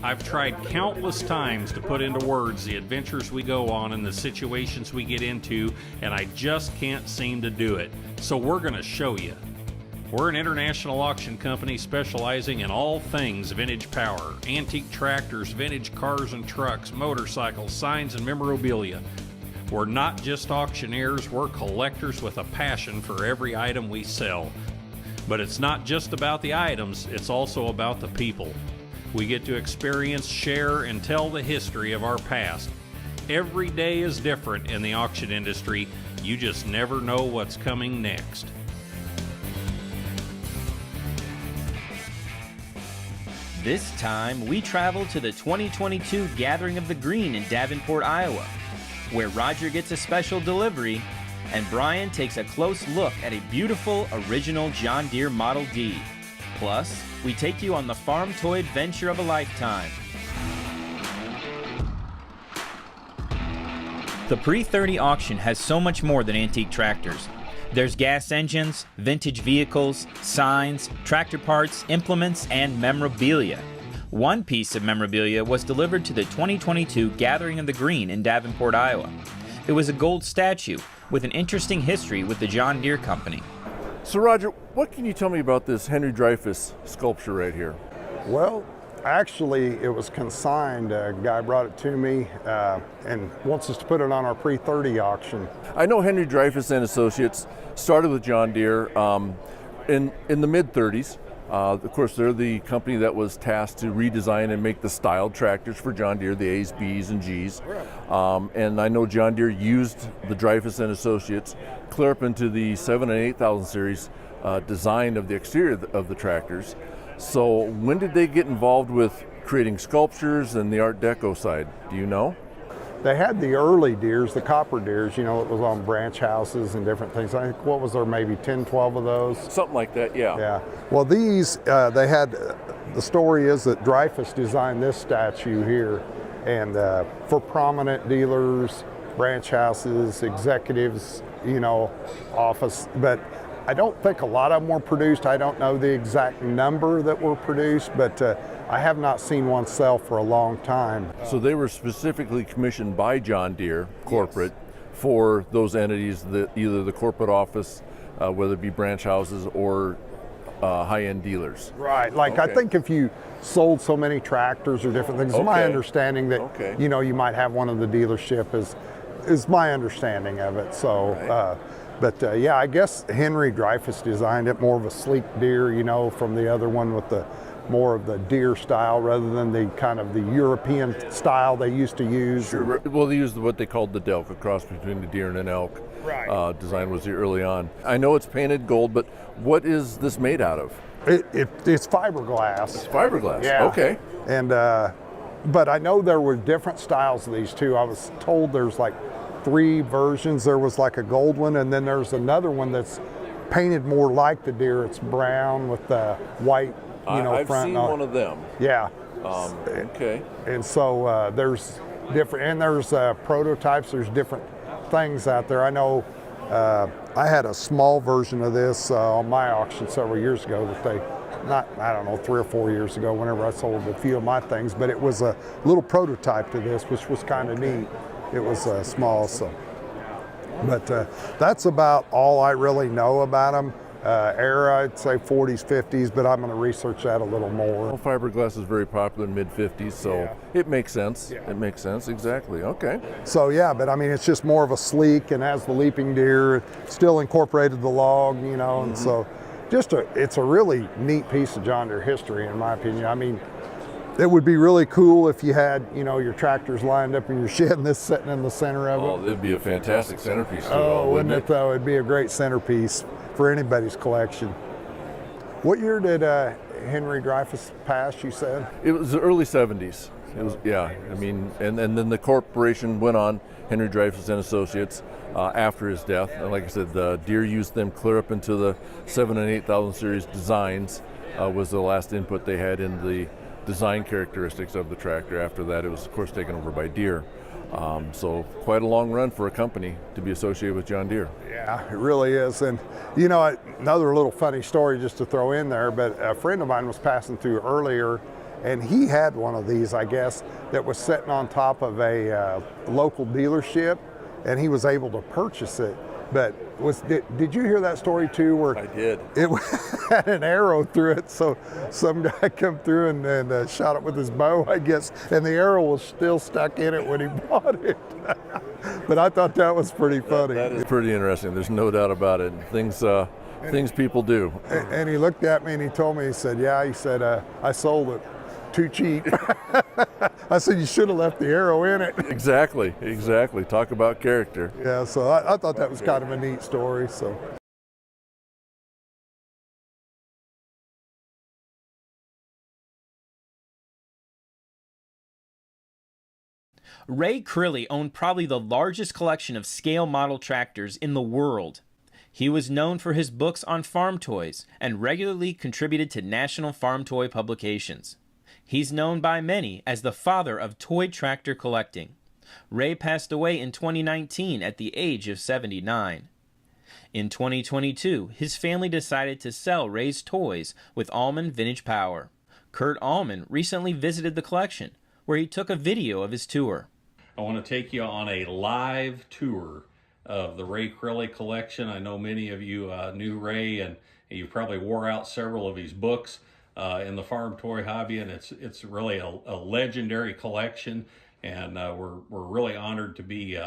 I've tried countless times to put into words the adventures we go on and the situations we get into, and I just can't seem to do it. So we're going to show you. We're an international auction company specializing in all things vintage power, antique tractors, vintage cars and trucks, motorcycles, signs, and memorabilia. We're not just auctioneers, we're collectors with a passion for every item we sell. But it's not just about the items, it's also about the people. We get to experience, share, and tell the history of our past. Every day is different in the auction industry. You just never know what's coming next. This time, we travel to the 2022 Gathering of the Green in Davenport, Iowa, where Roger gets a special delivery and Brian takes a close look at a beautiful original John Deere Model D. Plus, we take you on the farm toy adventure of a lifetime. The Pre-30 auction has so much more than antique tractors. There's gas engines, vintage vehicles, signs, tractor parts, implements, and memorabilia. One piece of memorabilia was delivered to the 2022 Gathering of the Green in Davenport, Iowa. It was a gold statue with an interesting history with the John Deere Company. So Roger, what can you tell me about this Henry Dreyfuss sculpture right here? Well, actually it was consigned. A guy brought it to me and wants us to put it on our Pre-30 auction. I know Henry Dreyfuss and Associates started with John Deere in the mid-30s. Of course, they're the company that was tasked to redesign and make the styled tractors for John Deere, the A's, B's, and G's. And I know John Deere used the Dreyfuss and Associates clear up into the 7 and 8000 series design of the exterior of the tractors. So when did they get involved with creating sculptures and the Art Deco side? Do you know? They had the early Deeres, the copper Deeres, you know, it was on branch houses and different things. I think, what was there, maybe 10, 12 of those? Something like that, yeah. Yeah. Well, these, they had, the story is that Dreyfuss designed this statue here, and for prominent dealers, branch houses, executives, you know, office, but I don't think a lot of them were produced. I don't know the exact number that were produced, but I have not seen one sell for a long time. So they were specifically commissioned by John Deere corporate for those entities, either the corporate office, whether it be branch houses or high-end dealers. Right, like I think if you sold so many tractors or different things, it's my understanding that you know, you might have one of the dealership is my understanding of it. So, but yeah, I guess Henry Dreyfuss designed it, more of a sleek Deere, you know, from the other one with the more of the Deere style rather than the kind of the European style they used to use. Sure. Well, they used what they called the Delk, a cross between the Deere and an elk. Right. Design was early on. I know it's painted gold, but what is this made out of? It's fiberglass. It's fiberglass. Yeah. Okay. And but I know there were different styles of these too. I was told there's like 3 versions. There was like a gold one, and then there's another one that's painted more like the Deere. It's brown with the white, you know, I've front. seen one of them. Yeah. Okay. And so there's different, and there's prototypes. There's different things out there. I know I had a small version of this on my auction several years ago that they, I don't know, 3 or 4 years ago, whenever I sold a few of my things, but it was a little prototype to this, which was kind of neat. It was small, so. But that's about all I really know about them. Era, I'd say 40s, 50s, but I'm going to research that a little more. Well, fiberglass is very popular in mid-50s, so it makes sense. Yeah. It makes sense, exactly. Okay. So yeah, but I mean, it's just more of a sleek and has the leaping deer, still incorporated the log, you know, and so it's a really neat piece of John Deere history, in my opinion. I mean, it would be really cool if you had, you know, your tractors lined up in your shed and this sitting in the center of it. Oh, it'd be a fantastic centerpiece. Oh, wouldn't it though? It'd be a great centerpiece for anybody's collection. What year did Henry Dreyfuss pass, you said? It was the early 70s. It was, yeah, I mean, and then the corporation went on, Henry Dreyfuss and Associates, after his death. And like I said, the Deere used them clear up into the 7 and 8000 series designs, was the last input they had in the design characteristics of the tractor. After that, it was of course taken over by Deere. So quite a long run for a company to be associated with John Deere. Yeah, it really is. And you know, another little funny story just to throw in there, but a friend of mine was passing through earlier And he had one of these, I guess, that was sitting on top of a local dealership, and he was able to purchase it. But did you hear that story too? Where I did. It had an arrow through it, so some guy come through and shot it with his bow, I guess, and the arrow was still stuck in it when he bought it. But I thought that was pretty funny. That is pretty interesting. There's no doubt about it. Things people do. And he looked at me and he told me, he said, yeah, he said, I sold it too cheap. I said, you should have left the arrow in it. Exactly. Talk about character. Yeah, so I thought that was kind of a neat story. So. Ray Crilly owned probably the largest collection of scale model tractors in the world. He was known for his books on farm toys and regularly contributed to national farm toy publications. He's known by many as the father of toy tractor collecting. Ray passed away in 2019 at the age of 79. In 2022, his family decided to sell Ray's toys with Aumann Vintage Power. Kurt Aumann recently visited the collection, where he took a video of his tour. I want to take you on a live tour of the Ray Crilly collection. I know many of you knew Ray, and you probably wore out several of his books in the farm toy hobby, and it's really a legendary collection, and we're really honored to be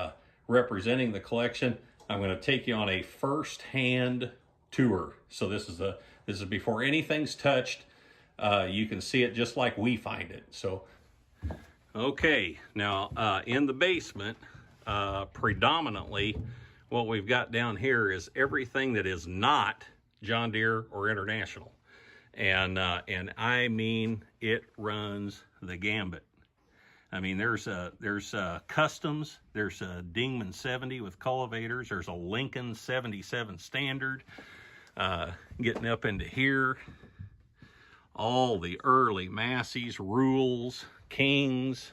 representing the collection. I'm going to take you on a first-hand tour. So this is before anything's touched. You can see it just like we find it. So, okay, now in the basement, predominantly what we've got down here is everything that is not John Deere or International. And I mean, it runs the gambit. I mean, there's customs, there's a Dingman 70 with cultivators, there's a Lincoln 77 standard, getting up into here, all the early Massey's, Rules, Kings.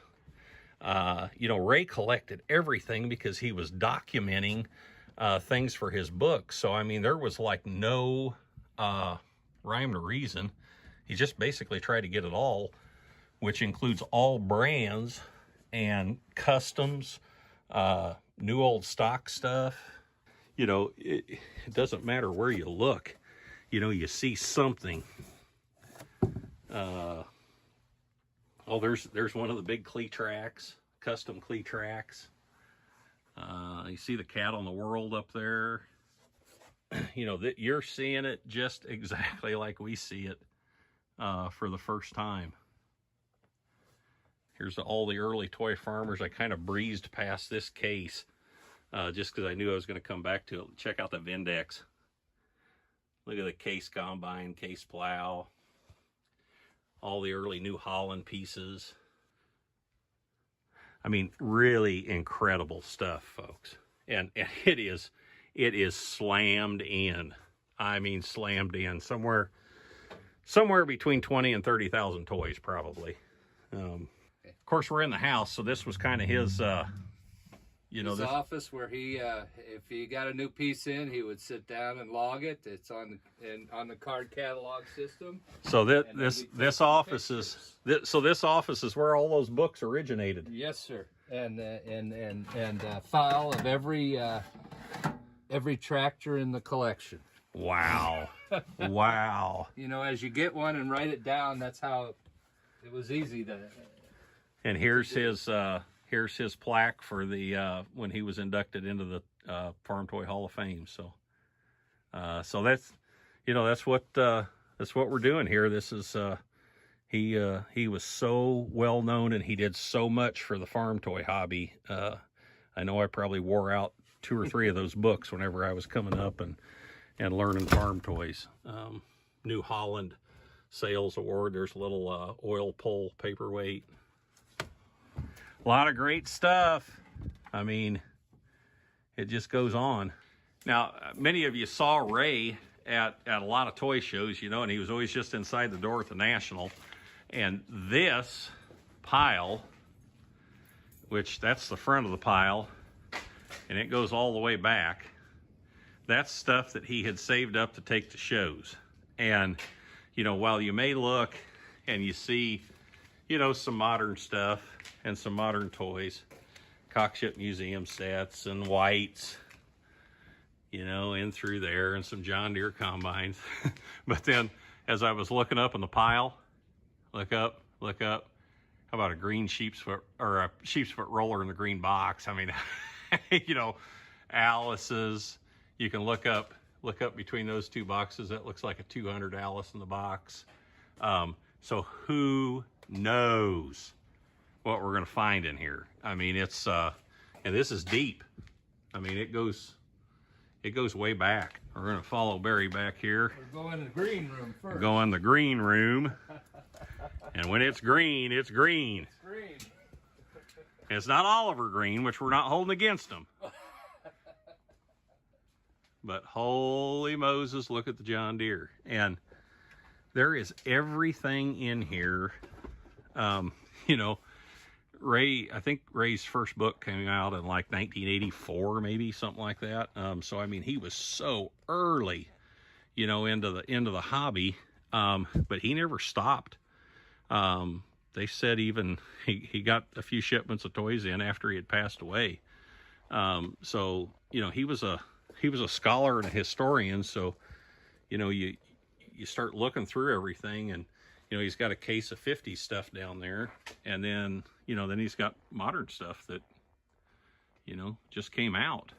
You know, Ray collected everything because he was documenting things for his book. So, I mean, there was like no rhyme or reason. He just basically tried to get it all, which includes all brands and customs, new old stock stuff. You know, it doesn't matter where you look. You know, you see something. Oh, there's one of the big clee tracks, custom clee tracks. You see the cattle in the world up there. You know, that you're seeing it just exactly like we see it for the first time. Here's all the early toy farmers. I kind of breezed past this case just because I knew I was going to come back to it. Check out the Vindex. Look at the case combine, case plow. All the early New Holland pieces. I mean, really incredible stuff, folks. And it is slammed in. I mean, slammed in. Somewhere between 20 and 30,000 toys, probably. Of course, we're in the house, so this was kind of his, you know, his office where he, if he got a new piece in, he would sit down and log it. It's on the card catalog system. So this office is this office is where all those books originated. Yes, sir. And file of every tractor in the collection. Wow, wow. You know, as you get one and write it down, that's how it was easy to. And here's his plaque for the when he was inducted into the Farm Toy Hall of Fame. So, so that's, you know, that's what we're doing here. This is he was so well known, and he did so much for the farm toy hobby. I know I probably wore out 2 or 3 of those books whenever I was coming up and learning farm toys. New Holland Sales Award. There's a little oil pull paperweight. A lot of great stuff. I mean, it just goes on. Now, many of you saw Ray at a lot of toy shows, you know, and he was always just inside the door at the National. And this pile, which that's the front of the pile, and it goes all the way back, that's stuff that he had saved up to take to shows. And, you know, while you may look and you see, you know, some modern stuff and some modern toys. Cockship Museum sets and whites, you know, in through there, and some John Deere combines. But then as I was looking up in the pile, look up. How about a green sheep's foot, or a sheep's foot roller in the green box? I mean, you know, Alice's. You can look up between those two boxes. That looks like a 200 Alice in the box. So who knows what we're gonna find in here? I mean, it's and this is deep. I mean, it goes way back. We're gonna follow Barry back here. We're going to the green room first. Go in the green room. And when it's green, it's green. It's green. It's not Oliver Green, which we're not holding against them. But holy Moses, look at the John Deere. And there is everything in here. You know, I think Ray's first book came out in like 1984, maybe something like that. So I mean, he was so early, you know, into the hobby, but he never stopped. They said even he got a few shipments of toys in after he had passed away. So you know, he was a scholar and a historian. So you know, you start looking through everything, and you know, he's got a case of 50s stuff down there, and then you know, then he's got modern stuff that, you know, just came out,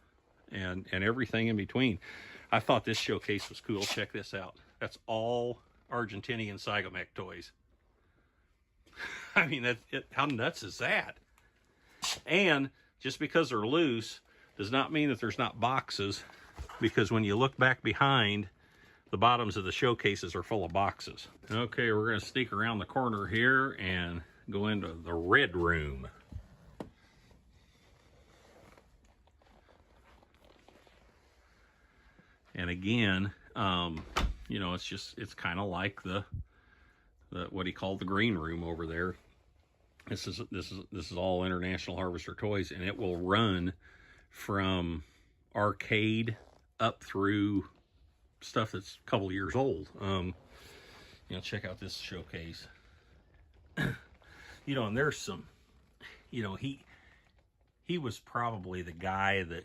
and everything in between. I thought this showcase was cool. Check this out. That's all Argentinian Cygamec toys. I mean, how nuts is that? And just because they're loose does not mean that there's not boxes, because when you look back behind, the bottoms of the showcases are full of boxes. Okay, we're gonna sneak around the corner here and go into the red room. And again, you know, it's kind of like the what he called the green room over there. This is all International Harvester toys, and it will run from arcade up through stuff that's a couple of years old. You know, check out this showcase. You know, and there's some, you know, he was probably the guy that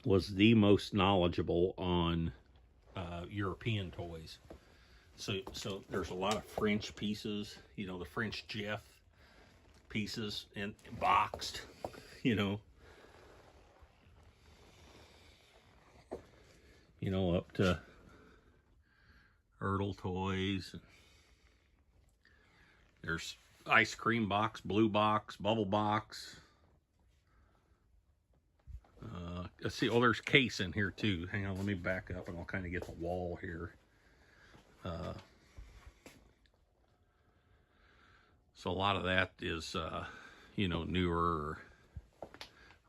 was the most knowledgeable on European toys. So there's a lot of French pieces, you know, the French Jeff pieces, and boxed, you know, up to Ertl toys. There's ice cream box, blue box, bubble box. Let's see. Oh, there's case in here too. Hang on, let me back up and I'll kind of get the wall here. So a lot of that is, you know, newer or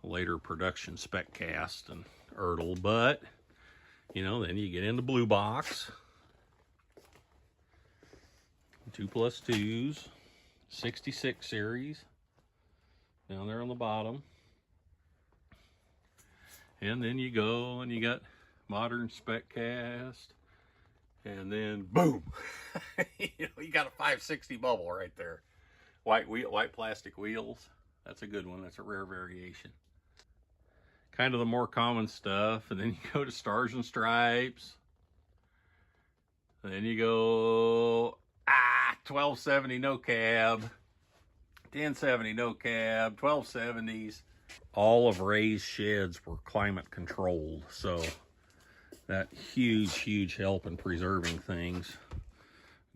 later production spec cast and Ertl, but you know, then you get into blue box, 2+2s, 66 series down there on the bottom. And then you go and you got modern spec cast, and then boom, you know, you got a 560 bubble right there. White plastic wheels. That's a good one. That's a rare variation. Kind of the more common stuff. And then you go to Stars and Stripes. And then you go 1270 no cab, 1070 no cab, 1270s. All of Ray's sheds were climate controlled, so that huge help in preserving things.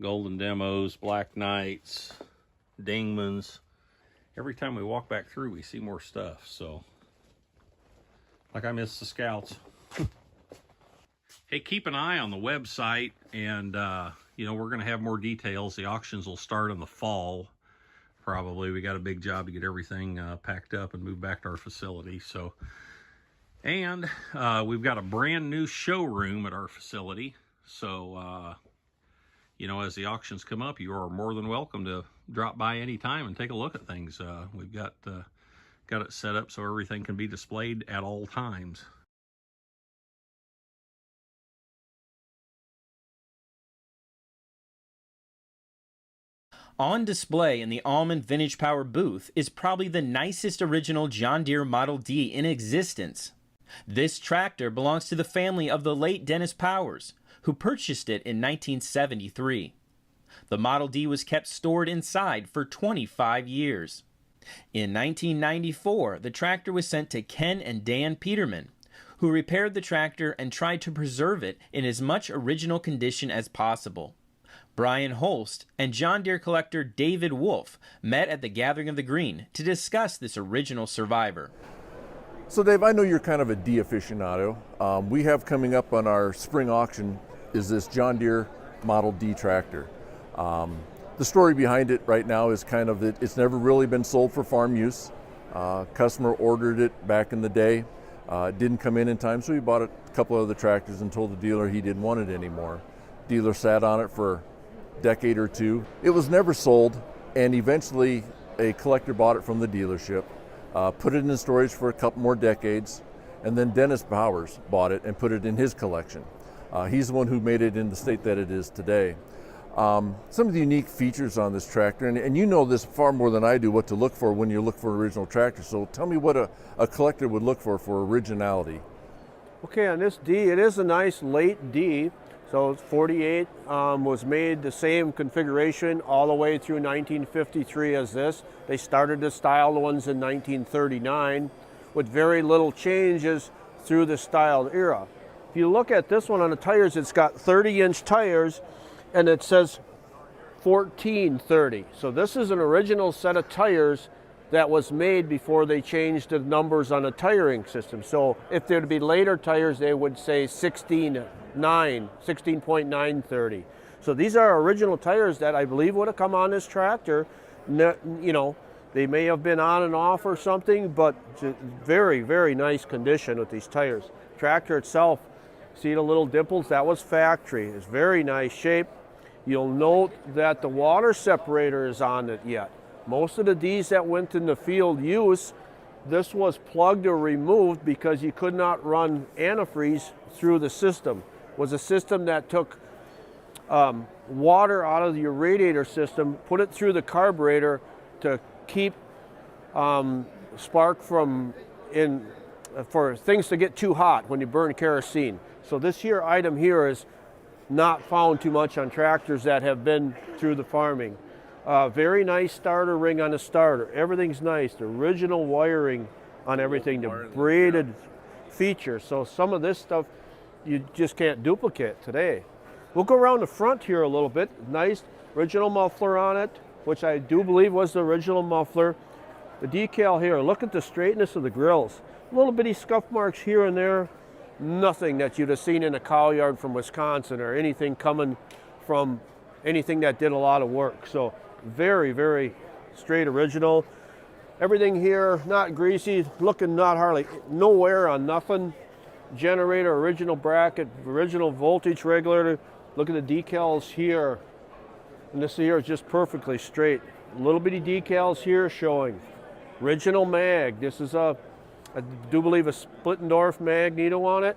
Golden Demos, Black Knights, Dingmans. Every time we walk back through, we see more stuff. So, like, I miss the Scouts. Hey, keep an eye on the website, and you know, we're going to have more details. The auctions will start in the fall. Probably. We got a big job to get everything packed up and moved back to our facility. So, and we've got a brand new showroom at our facility. So, you know, as the auctions come up, you are more than welcome to drop by anytime and take a look at things. We've got it set up so everything can be displayed at all times. On display in the Aumann Vintage Power booth is probably the nicest original John Deere Model D in existence. This tractor belongs to the family of the late Dennis Powers, who purchased it in 1973. The Model D was kept stored inside for 25 years. In 1994, the tractor was sent to Ken and Dan Peterman, who repaired the tractor and tried to preserve it in as much original condition as possible. Brian Holst and John Deere collector David Wolf met at the Gathering of the Green to discuss this original survivor. So Dave, I know you're kind of a D aficionado. We have coming up on our spring auction is this John Deere Model D tractor. The story behind it right now is kind of that it's never really been sold for farm use. Customer ordered it back in the day. It didn't come in time, so he bought a couple of other tractors and told the dealer he didn't want it anymore. Dealer sat on it for a decade or two. It was never sold, and eventually a collector bought it from the dealership, put it in storage for a couple more decades, and then Dennis Powers bought it and put it in his collection. He's the one who made it in the state that it is today. Some of the unique features on this tractor, and you know this far more than I do, what to look for when you look for an original tractor. So tell me what a collector would look for originality. Okay, on this D, it is a nice late D. So it's 48, was made the same configuration all the way through 1953 as this. They started to style the ones in 1939 with very little changes through the styled era. If you look at this one on the tires, it's got 30-inch tires, and it says 1430. So this is an original set of tires that was made before they changed the numbers on the tiring system. So if there to be later tires, they would say 16.930. So these are original tires that I believe would have come on this tractor. You know, they may have been on and off or something, but very, very nice condition with these tires. Tractor itself, see the little dimples? That was factory. It's very nice shape. You'll note that the water separator is on it yet. Most of the Ds that went in the field use, this was plugged or removed because you could not run antifreeze through the system. It was a system that took water out of your radiator system, put it through the carburetor to keep spark from for things to get too hot when you burn kerosene. So this here item here is not found too much on tractors that have been through the farming. Very nice starter ring on the starter. Everything's nice. The original wiring on everything, the braided features. So some of this stuff you just can't duplicate today. We'll go around the front here a little bit. Nice original muffler on it, which I do believe was the original muffler. The decal here, look at the straightness of the grills. Little bitty scuff marks here and there. Nothing that you'd have seen in a cow yard from Wisconsin or anything coming from anything that did a lot of work. So very, very straight original. Everything here, not greasy, looking not hardly, no wear on nothing. Generator, original bracket, original voltage regulator. Look at the decals here. And this here is just perfectly straight. Little bitty decals here showing. Original mag. This is I do believe a Splittendorf magneto on it.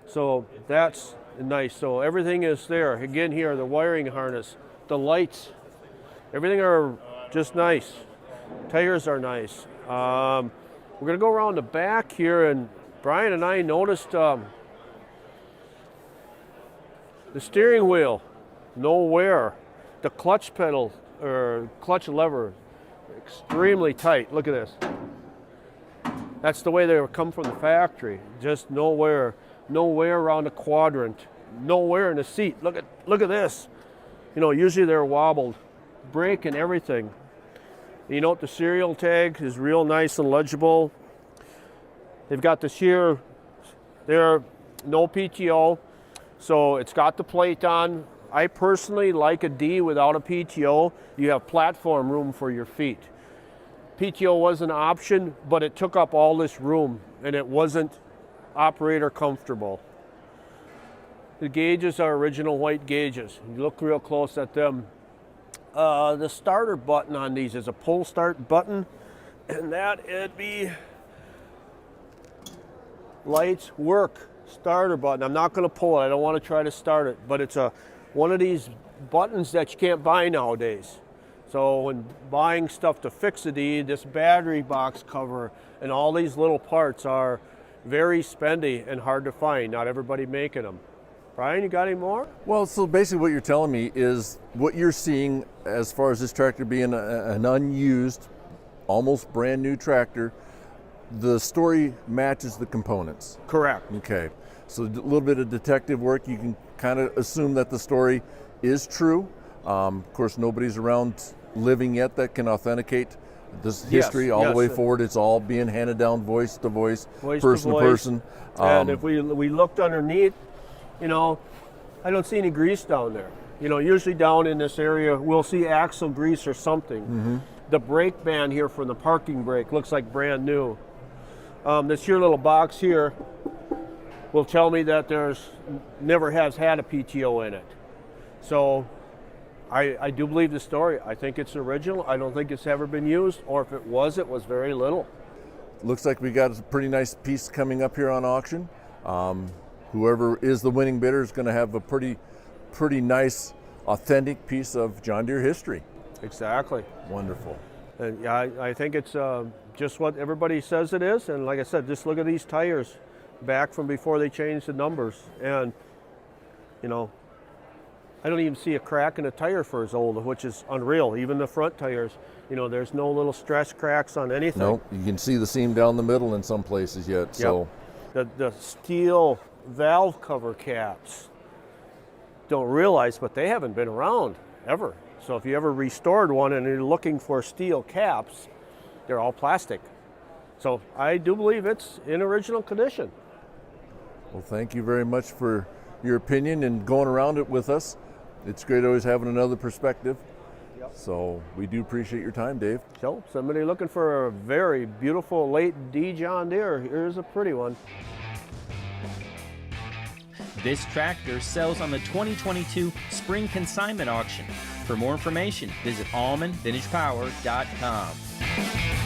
So that's nice. So everything is there. Again here, the wiring harness, the lights, everything are just nice. Tires are nice. We're gonna go around the back here, and Brian and I noticed the steering wheel, no wear. The clutch pedal or clutch lever, extremely tight. Look at this. That's the way they come from the factory. Just no wear around the quadrant, no wear in the seat. Look at this. You know, usually they're wobbled. Brake and everything. You note the serial tag is real nice and legible. They've got this here. They're no PTO, so it's got the plate on. I personally like a D without a PTO. You have platform room for your feet. PTO was an option, but it took up all this room and it wasn't operator comfortable. The gauges are original white gauges. You look real close at them. The starter button on these is a pull start button, and that it'd be lights work starter button. I'm not going to pull it. I don't want to try to start it, but it's one of these buttons that you can't buy nowadays. So So when buying stuff to fix a D, this battery box cover and all these little parts are very spendy and hard to find. Not everybody making them. Brian, you got any more? Well, so basically what you're telling me is what you're seeing as far as this tractor being an unused, almost brand new tractor, the story matches the components. Correct. Okay, so a little bit of detective work, you can kind of assume that the story is true. Of course, nobody's around living yet that can authenticate this history all the way forward. It's all being handed down voice to voice, person to person. And if we looked underneath, you know, I don't see any grease down there. You know, usually down in this area, we'll see axle grease or something. Mm-hmm. The brake band here from the parking brake looks like brand new. This here little box here will tell me that there's never has had a PTO in it. So I do believe the story. I think it's original. I don't think it's ever been used, or if it was very little. Looks like we got a pretty nice piece coming up here on auction. Whoever is the winning bidder is going to have a pretty nice, authentic piece of John Deere history. Exactly. Wonderful. And yeah, I think it's just what everybody says it is. And like I said, just look at these tires back from before they changed the numbers. And, you know, I don't even see a crack in the tire for as old, which is unreal. Even the front tires, you know, there's no little stress cracks on anything. Nope, you can see the seam down the middle in some places yet. So the steel valve cover caps, don't realize, but they haven't been around ever. So if you ever restored one and you're looking for steel caps, they're all plastic. So I do believe it's in original condition. Well, thank you very much for your opinion and going around it with us. It's great always having another perspective. Yep. So we do appreciate your time, Dave. So somebody looking for a very beautiful late D John Deere, here's a pretty one. This tractor sells on the 2022 Spring Consignment Auction. For more information, visit AumanVintagePower.com.